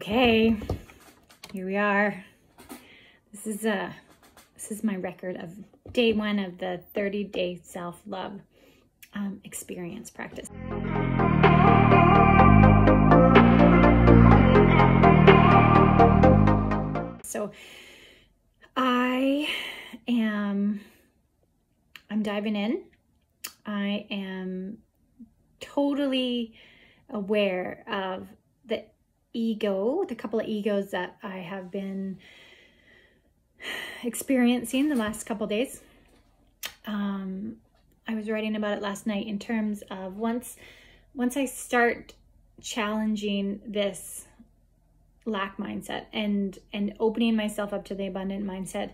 Okay, here we are. This is my record of day 1 of the 30-day self-love experience practice. So I'm diving in. I am totally aware of the ego, the couple of egos that I have been experiencing the last couple of days. I was writing about it last night in terms of once I start challenging this lack mindset and opening myself up to the abundant mindset,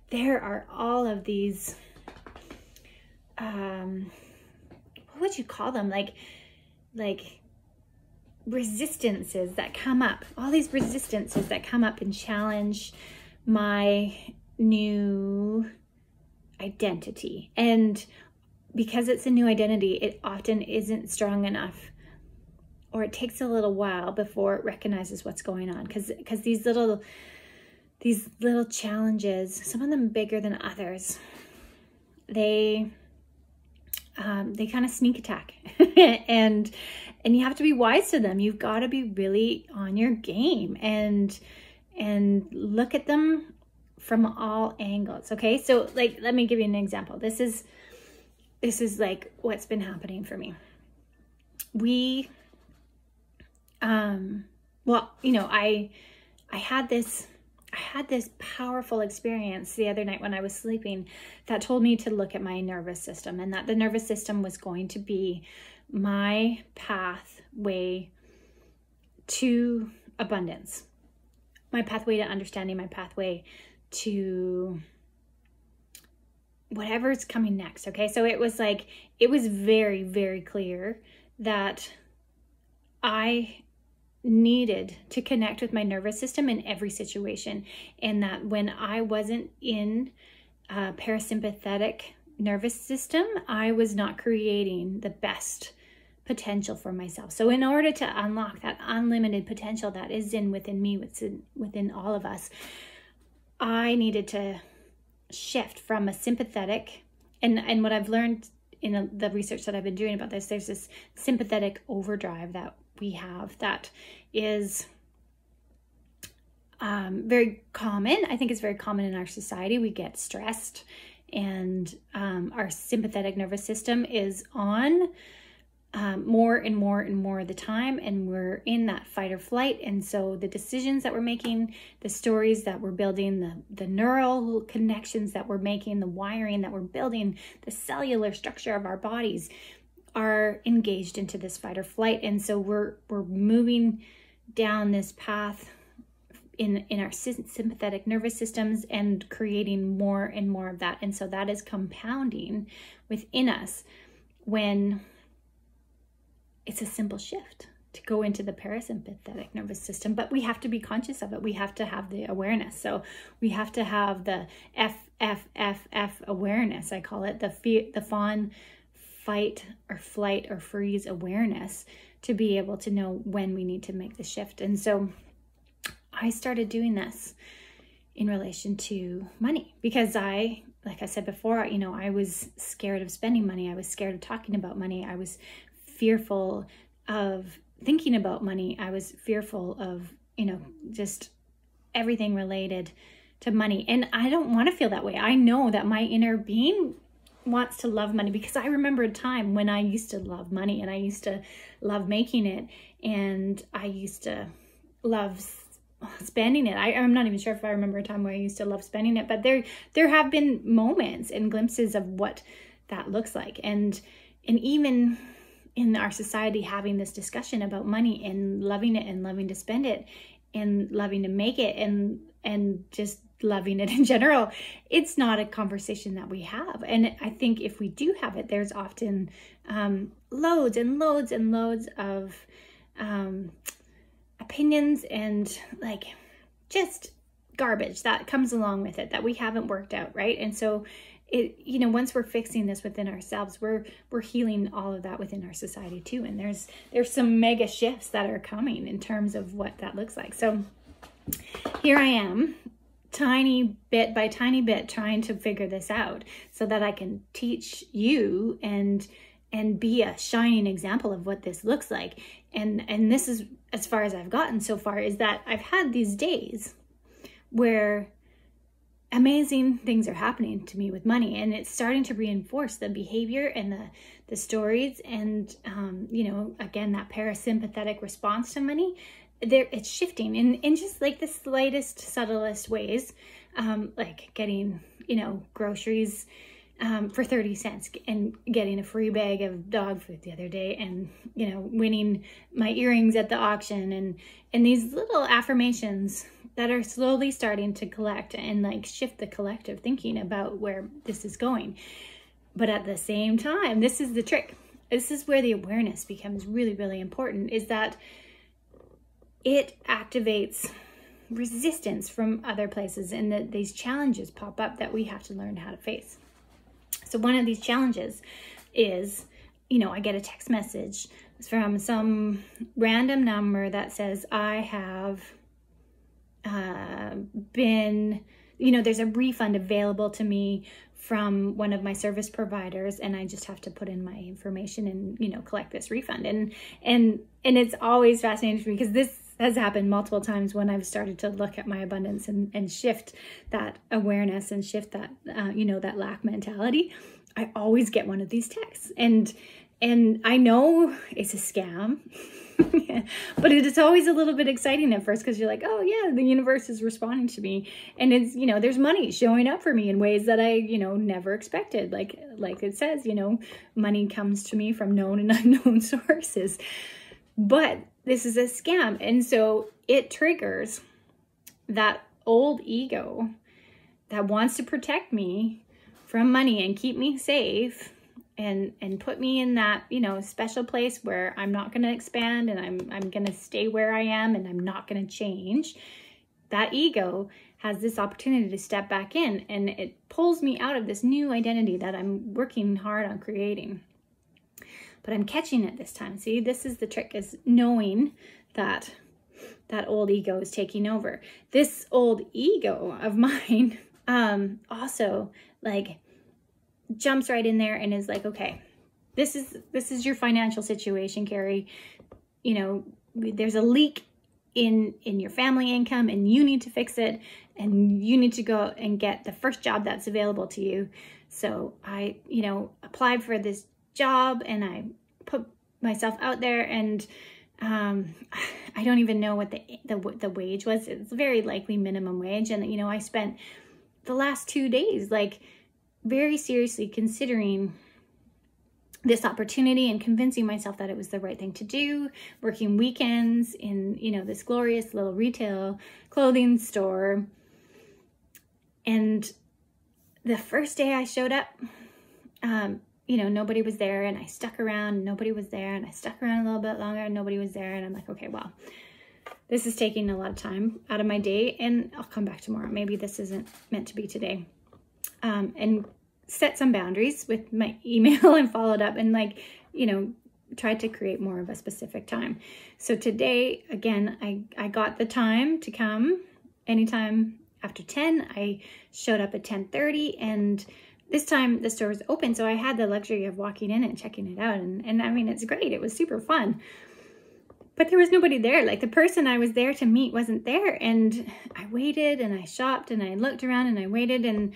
there are all of these, what would you call them? Like resistances that come up, all these resistances that come up and challenge my new identity. And because it's a new identity, it often isn't strong enough, or it takes a little while before it recognizes what's going on. Because these little challenges, some of them bigger than others, they kind of sneak attack. and you have to be wise to them. You've got to be really on your game and look at them from all angles. Okay, so like, let me give you an example. This is like what's been happening for me. Well, you know, I had this powerful experience the other night when I was sleeping that told me to look at my nervous system, and that the nervous system was going to be my pathway to abundance, my pathway to understanding, my pathway to whatever's coming next. Okay, so it was very, very clear that I needed to connect with my nervous system in every situation, and that when I wasn't in a parasympathetic nervous system, I was not creating the best potential for myself. So in order to unlock that unlimited potential that is within me, within all of us, I needed to shift from a sympathetic, and what I've learned in the research that I've been doing about this, there's this sympathetic overdrive that we have that is very common. I think it's very common in our society. We get stressed, and our sympathetic nervous system is on more and more and more of the time, and we're in that fight or flight. And so the decisions that we're making, the stories that we're building, the neural connections that we're making, the wiring that we're building, the cellular structure of our bodies are engaged into this fight or flight. And so we're moving down this path in our sympathetic nervous systems and creating more and more of that. And so that is compounding within us when it's a simple shift to go into the parasympathetic nervous system. But we have to be conscious of it. We have to have the awareness. So we have to have the FFFF awareness. I call it the fawn, fight or flight or freeze awareness, to be able to know when we need to make the shift. And so I started doing this in relation to money, because like I said before, you know, I was scared of spending money. I was scared of talking about money. I was fearful of thinking about money. I was fearful of, you know, just everything related to money. And I don't want to feel that way. I know that my inner being wants to love money, because I remember a time when I used to love money, and I used to love making it, and I used to love spending it. I'm not even sure if I remember a time where I used to love spending it, but there have been moments and glimpses of what that looks like. And even in our society, having this discussion about money and loving it and loving to spend it and loving to make it and just loving it in general, it's not a conversation that we have. And I think if we do have it, there's often loads and loads and loads of opinions and like just garbage that comes along with it that we haven't worked out, right? And so once we're fixing this within ourselves, we're healing all of that within our society too. And there's some mega shifts that are coming in terms of what that looks like. So here I am, tiny bit by tiny bit, trying to figure this out so that I can teach you and be a shining example of what this looks like. And this is as far as I've gotten so far, is that I've had these days where amazing things are happening to me with money, and it's starting to reinforce the behavior and the stories, and again, that parasympathetic response to money, it's shifting in just like the slightest, subtlest ways, like getting groceries for 30 cents and getting a free bag of dog food the other day, and winning my earrings at the auction, and these little affirmations that are slowly starting to collect and like shift the collective thinking about where this is going. But at the same time, this is the trick. This is where the awareness becomes really, really important, is that it activates resistance from other places, and that these challenges pop up that we have to learn how to face. So one of these challenges is, I get a text message from some random number that says, I have been, there's a refund available to me from one of my service providers, and I just have to put in my information and, collect this refund. And it's always fascinating for me, because this has happened multiple times when I've started to look at my abundance and shift that awareness and shift that, that lack mentality. I always get one of these texts, and I know it's a scam, but it is always a little bit exciting at first, because you're like, oh yeah, the universe is responding to me, and it's, there's money showing up for me in ways that I, never expected. Like it says, money comes to me from known and unknown sources. But this is a scam. And so it triggers that old ego that wants to protect me from money and keep me safe, and put me in that, special place where I'm not going to expand, and I'm going to stay where I am, and I'm not going to change. That ego has this opportunity to step back in, and it pulls me out of this new identity that I'm working hard on creating. But I'm catching it this time. See, this is the trick, is knowing that that old ego is taking over. This old ego of mine also like jumps right in there and is like, okay, this is your financial situation, Carrie. There's a leak in your family income, and you need to fix it, and you need to go and get the first job that's available to you. So I, applied for this job, and I put myself out there, and I don't even know what the wage was. It's very likely minimum wage. And, I spent the last 2 days, like, very seriously considering this opportunity and convincing myself that it was the right thing to do, working weekends in, this glorious little retail clothing store. And the first day I showed up, nobody was there, and I stuck around, nobody was there, and I stuck around a little bit longer, and nobody was there. And I'm like, okay, well, this is taking a lot of time out of my day, and I'll come back tomorrow. Maybe this isn't meant to be today. And set some boundaries with my email and followed up, and tried to create more of a specific time. So today, again, I got the time to come anytime after 10. I showed up at 10:30, and this time the store was open, so I had the luxury of walking in and checking it out. And I mean, it's great. It was super fun. But there was nobody there. Like, the person I was there to meet wasn't there. And I waited, and I shopped, and I looked around, and I waited, and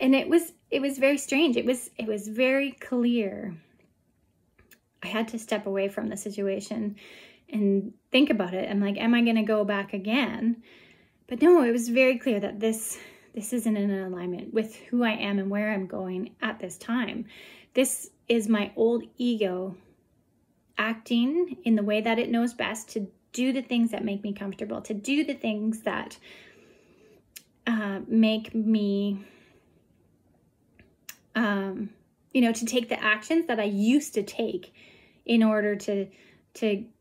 it was very strange. It was very clear. I had to step away from the situation and think about it. I'm like, am I going to go back again? But no, it was very clear that this isn't in alignment with who I am and where I'm going at this time. This is my old ego acting in the way that it knows best, to do the things that make me comfortable, to do the things that make me, to take the actions that I used to take in order to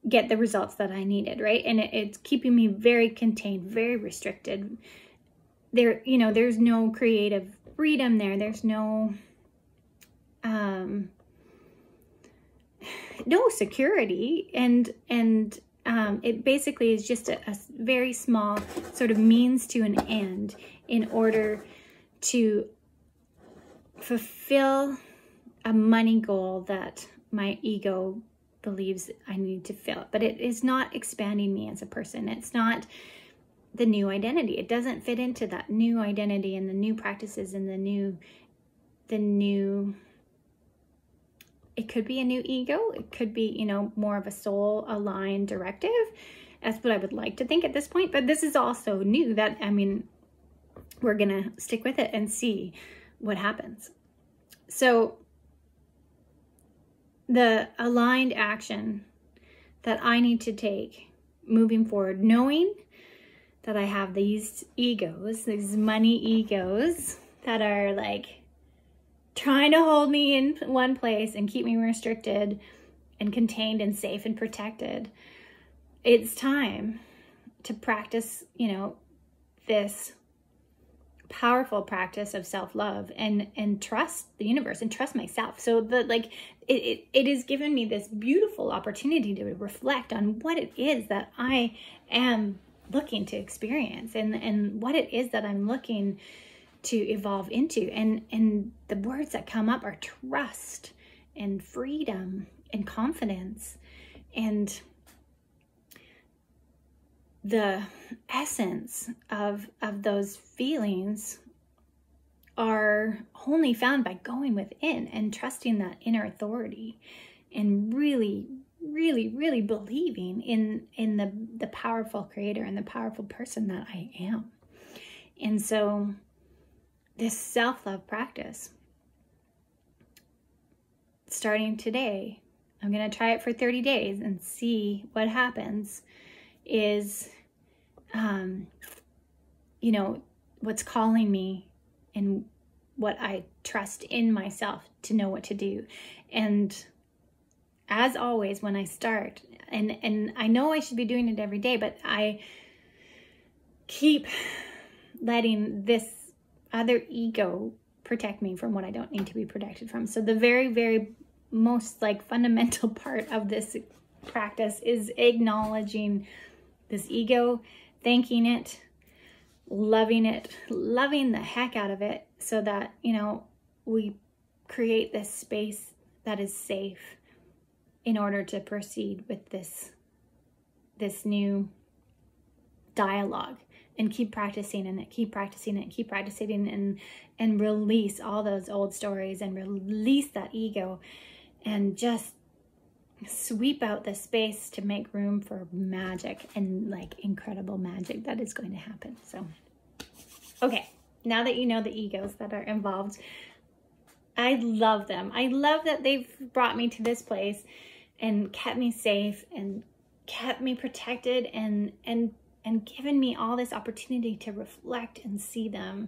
get the results that I needed, right? And it's keeping me very contained, very restricted. There's no creative freedom there. There's no no security, and it basically is just a very small sort of means to an end in order to fulfill a money goal that my ego believes I need to fill. But it is not expanding me as a person. It's not the new identity. It doesn't fit into that new identity and the new practices and the new it could be a new ego. It could be, you know, more of a soul aligned directive. That's what I would like to think at this point. But this is also new. That, I mean, we're going to stick with it and see what happens. So the aligned action that I need to take moving forward, knowing that I have these egos, these money egos that are like trying to hold me in one place and keep me restricted and contained and safe and protected. It's time to practice, you know, this powerful practice of self-love and trust the universe and trust myself. So it has given me this beautiful opportunity to reflect on what it is that I am looking to experience and what it is that I'm looking to evolve into. And the words that come up are trust and freedom and confidence. And the essence of those feelings are only found by going within and trusting that inner authority and really, really, really believing in the powerful creator and the powerful person that I am. And so this self-love practice, starting today, I'm going to try it for 30 days and see what happens, is, you know, what's calling me and what I trust in myself to know what to do. And as always, when I start, and I know I should be doing it every day, but I keep letting this other ego protect me from what I don't need to be protected from. So the very, very most like fundamental part of this practice is acknowledging this ego, thanking it, loving the heck out of it, so that, you know, we create this space that is safe in order to proceed with this new dialogue, and keep practicing and keep practicing and keep practicing and release all those old stories and release that ego and just sweep out the space to make room for magic and like incredible magic that is going to happen. So, okay, now that you know the egos that are involved, I love them. I love that they've brought me to this place and kept me safe and kept me protected and given me all this opportunity to reflect and see them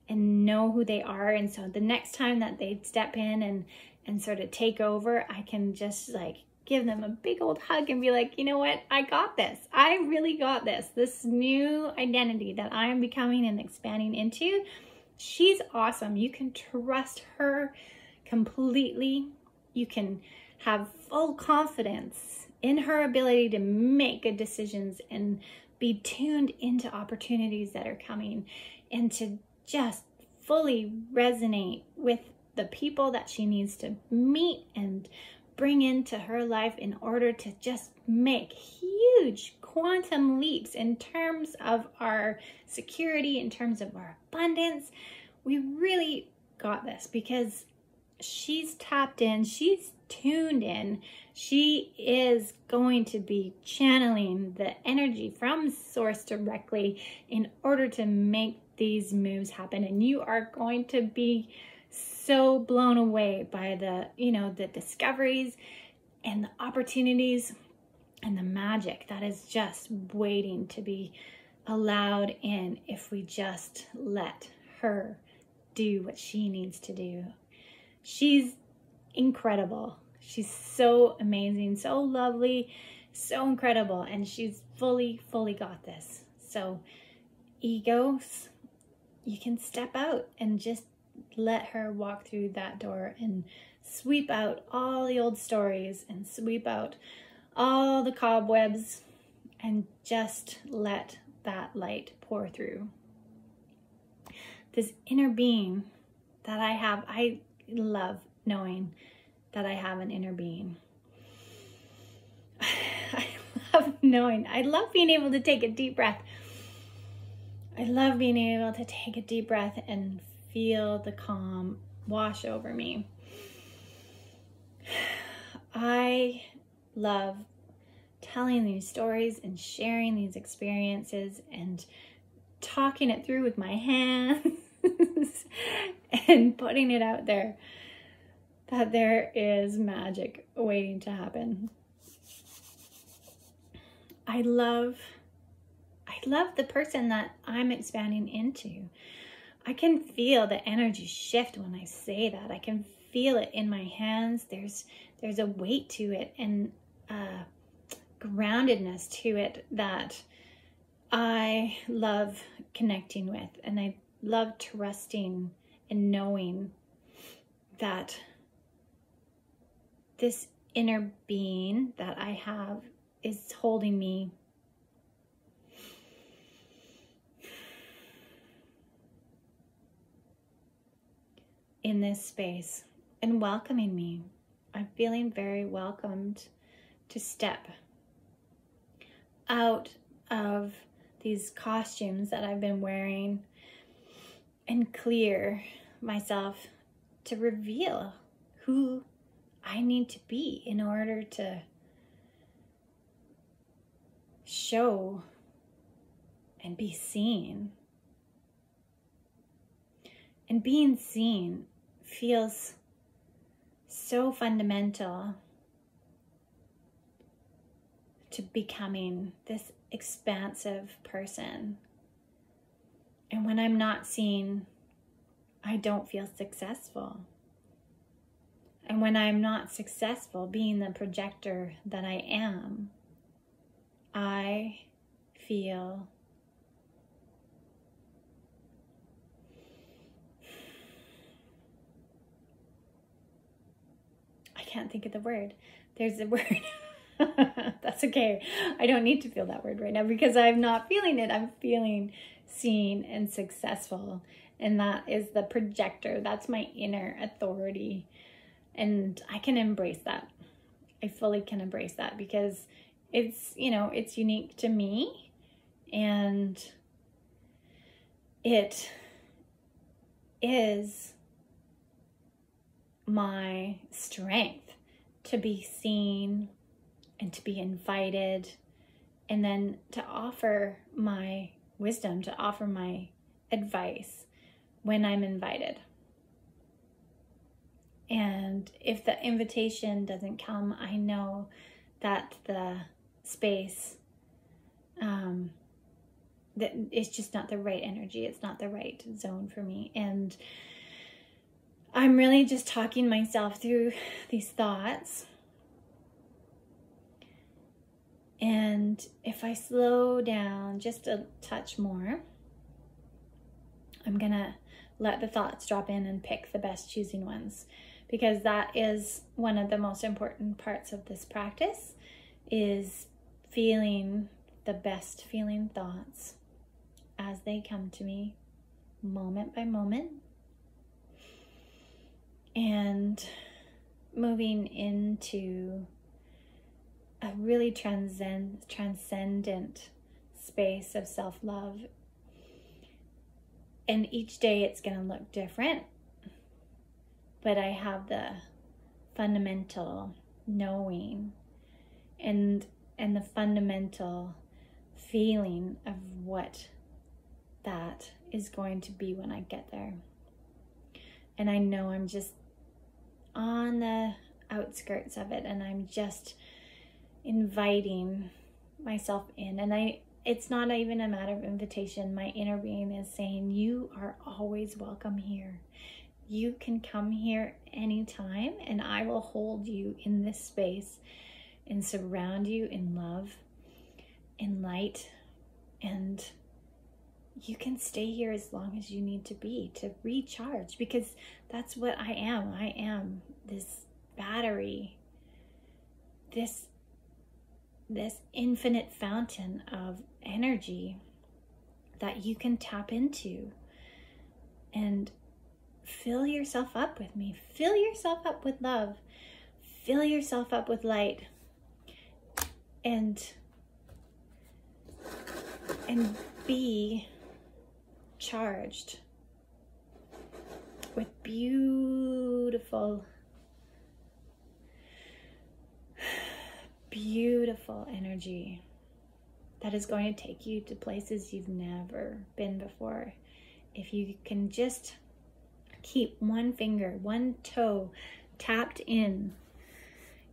and know who they are. And so the next time that they step in and sort of take over, I can just like give them a big old hug and be like, you know what? I got this. I really got this. This new identity that I am becoming and expanding into, she's awesome. You can trust her completely. You can have full confidence in her ability to make good decisions and be tuned into opportunities that are coming, and to just fully resonate with the people that she needs to meet and bring into her life in order to just make huge quantum leaps in terms of our security, in terms of our abundance. We really got this because she's tapped in, she's tuned in, she is going to be channeling the energy from source directly in order to make these moves happen. And you are going to be so blown away by the, you know, the discoveries and the opportunities and the magic that is just waiting to be allowed in if we just let her do what she needs to do. She's incredible. She's so amazing, so lovely, so incredible, and she's fully got this. So egos, you can step out and just let her walk through that door and sweep out all the old stories and sweep out all the cobwebs and just let that light pour through. This inner being that I have, I love knowing that I have an inner being. I love being able to take a deep breath. I love being able to take a deep breath and feel the calm wash over me. I love telling these stories and sharing these experiences and talking it through with my hands and putting it out there that there is magic waiting to happen. I love the person that I'm expanding into. I can feel the energy shift when I say that. I can feel it in my hands. There's a weight to it and groundedness to it that I love connecting with, and I love trusting and knowing that this inner being that I have is holding me in this space and welcoming me. I'm feeling very welcomed to step out of these costumes that I've been wearing and clear myself to reveal who I need to be in order to show and be seen. And being seen feels so fundamental to becoming this expansive person. And when I'm not seen, I don't feel successful. And when I'm not successful being the projector that I am, I feel I can't think of the word. There's a word. That's okay. I don't need to feel that word right now because I'm not feeling it. I'm feeling seen and successful. And that is the projector. That's my inner authority. And I can embrace that. I fully can embrace that because it's, it's unique to me, and it is my strength to be seen and to be invited, and then to offer my wisdom, to offer my advice when I'm invited. And if the invitation doesn't come, I know that the space, that it's just not the right energy. It's not the right zone for me. And I'm really just talking myself through these thoughts. And if I slow down just a touch more, I'm going to let the thoughts drop in and pick the best choosing ones, because that is one of the most important parts of this practice, is feeling the best feeling thoughts as they come to me moment by moment, and moving into a really transcendent space of self-love. And each day it's going to look different, but I have the fundamental knowing and the fundamental feeling of what that is going to be when I get there. And I know I'm just on the outskirts of it, and I'm just inviting myself in. And it's not even a matter of invitation. My inner being is saying, you are always welcome here. You can come here anytime, and I will hold you in this space and surround you in love, in light, and you can stay here as long as you need to be to recharge, because that's what I am. I am this battery, this infinite fountain of energy that you can tap into and fill yourself up with me. Fill yourself up with love. Fill yourself up with light. And be charged with beautiful, beautiful energy that is going to take you to places you've never been before. If you can just keep one finger, one toe tapped in,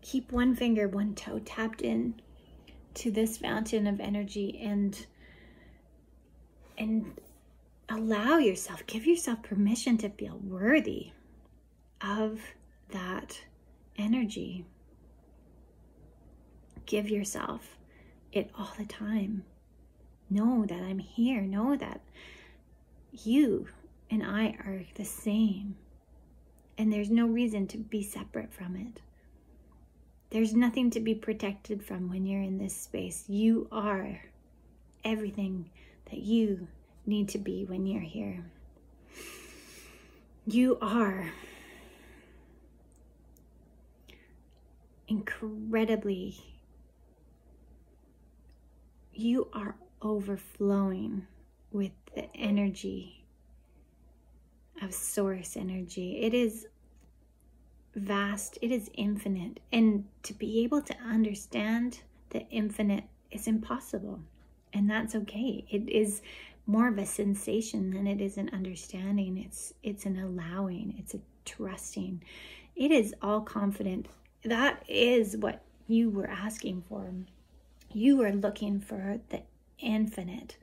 keep one finger, one toe tapped in to this fountain of energy, and allow yourself, give yourself permission to feel worthy of that energy. Give yourself it all the time. Know that I'm here. Know that you and I are the same. And there's no reason to be separate from it. There's nothing to be protected from when you're in this space. You are everything that you need to be when you're here. You are incredibly, you are overflowing with the energy of source energy. It is vast, it is infinite, and to be able to understand the infinite is impossible, and that's okay. It is more of a sensation than it is an understanding. It's an allowing, it's a trusting. It is all confident. That is what you were asking for. You were looking for the infinite,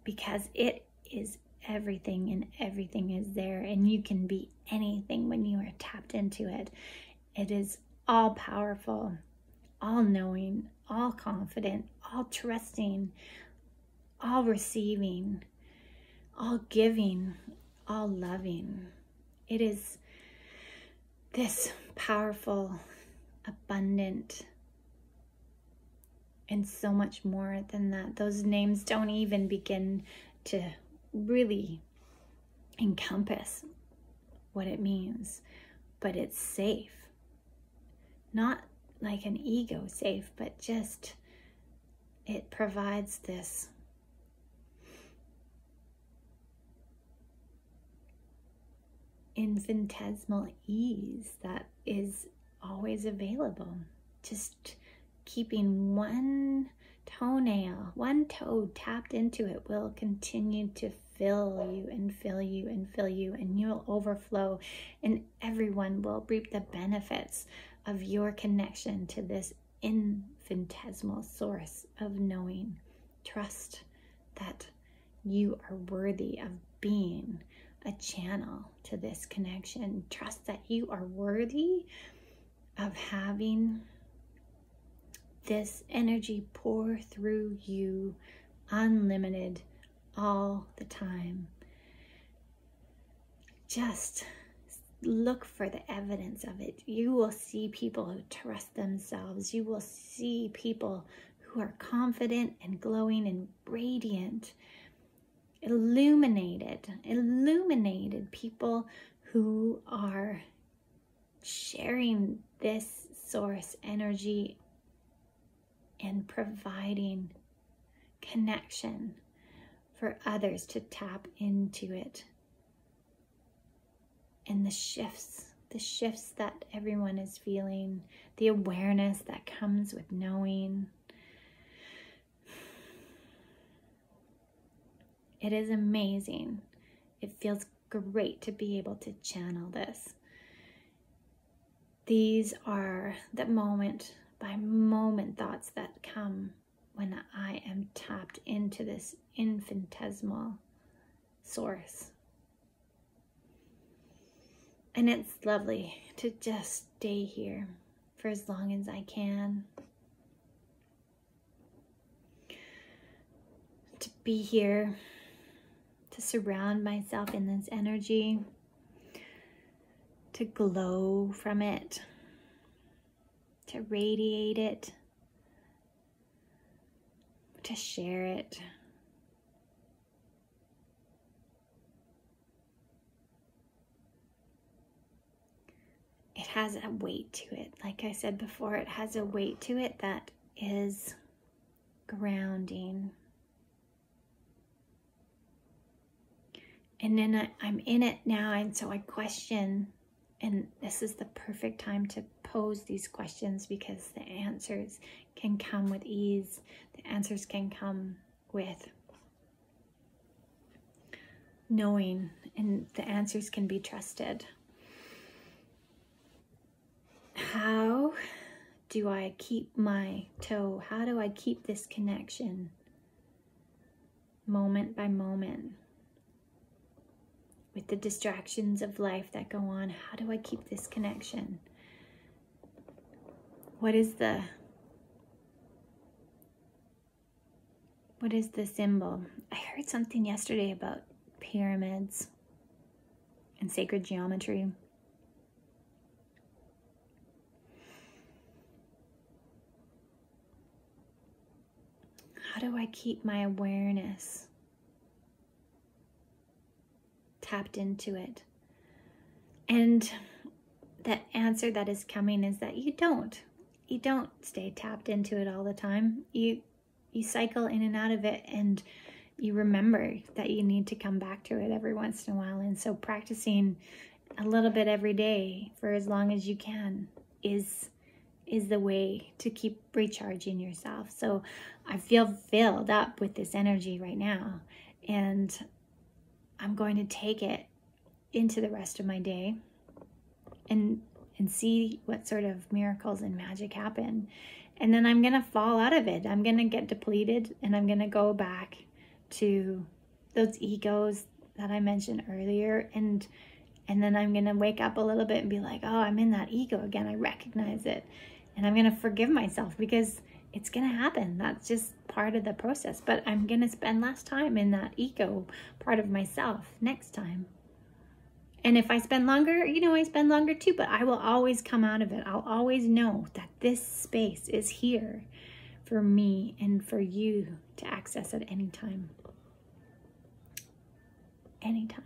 because it is everything, and everything is there, and you can be anything when you are tapped into it. It is all powerful, all knowing, all confident, all trusting, all receiving, all giving, all loving. It is this powerful, abundant, and so much more than that. Those names don't even begin to really encompass what it means, but it's safe. Not like an ego safe, but just it provides this infinitesimal ease that is always available. Just keeping one toenail, one toe tapped into it will continue to fill you and fill you and fill you, and you'll overflow, and everyone will reap the benefits of your connection to this infinitesimal source of knowing. Trust that you are worthy of being a channel to this connection. Trust that you are worthy of having this energy pour through you unlimited all the time. Just look for the evidence of it. You will see people who trust themselves. You will see people who are confident and glowing and radiant, illuminated people who are sharing this source energy and providing connection for others to tap into it. And the shifts that everyone is feeling, the awareness that comes with knowing. It is amazing. It feels great to be able to channel this. These are the moment by moment thoughts that come when I am tapped into this infinitesimal source. And it's lovely to just stay here for as long as I can. To be here to surround myself in this energy, to glow from it, to radiate it, to share it. It has a weight to it. Like I said before, it has a weight to it that is grounding. And then I'm in it now, and so I question, and this is the perfect time to pose these questions, because the answers can come with ease. The answers can come with knowing, and the answers can be trusted. How do I keep my toe? How do I keep this connection moment by moment with the distractions of life that go on? How do I keep this connection? What is the symbol? I heard something yesterday about pyramids and sacred geometry. How do I keep my awareness tapped into it? And the answer that is coming is that you don't stay tapped into it all the time. You cycle in and out of it, and you remember that you need to come back to it every once in a while. And so practicing a little bit every day for as long as you can is the way to keep recharging yourself. So I feel filled up with this energy right now, and I'm going to take it into the rest of my day and see what sort of miracles and magic happen. And then I'm going to fall out of it. I'm going to get depleted, and I'm going to go back to those egos that I mentioned earlier. And then I'm going to wake up a little bit and be like, oh, I'm in that ego again. I recognize it. And I'm going to forgive myself, because it's going to happen. That's just part of the process. But I'm going to spend less time in that ego part of myself next time. And if I spend longer, I spend longer too, but I will always come out of it. I'll always know that this space is here for me and for you to access at any time. Anytime.